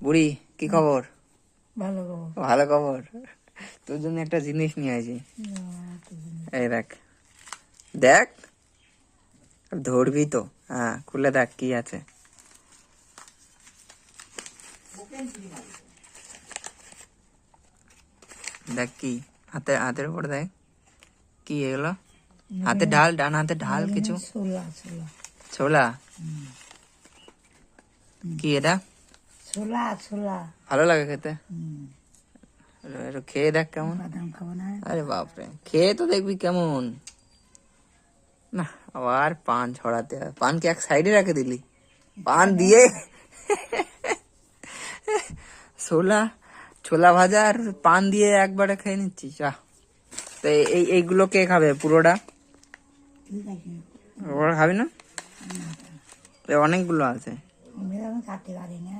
বুড়ি কি খবর? ভালো খবর। ভালো খবর। তোর জন্য একটা জিনিস নিয়ে আসি। এই দেখ দেখ, ধরবি তো? হ্যাঁ, খুলে দেখ কি আছে। দেখ কি হাতে, হাতের উপর দেখ কি এগুলো। হাতে ঢাল, ডান হাতে ঢাল কিছু। ছোলা ছোলা ছোলা? কি এটা? ছোলা ছোলা। ভালো লাগে খেতে? একটু খেয়ে দেখ কেমন। বাদাম খাবো না? আরে বাপরে, খেয়ে তো দেখবি কেমন। না, আবার পান ছড়াতে হয়। পান কি এক সাইডে রেখে দিলি? পান দিয়ে ছোলা, ছোলা ভাজা আর পান দিয়ে একবারে খেয়ে নিচ্ছিস? তো এইগুলো কে খাবে পুরোটা? ঠিক আছে, ওরা খাবি না? অনেকগুলো আছে। আমি কাটতে পারি না।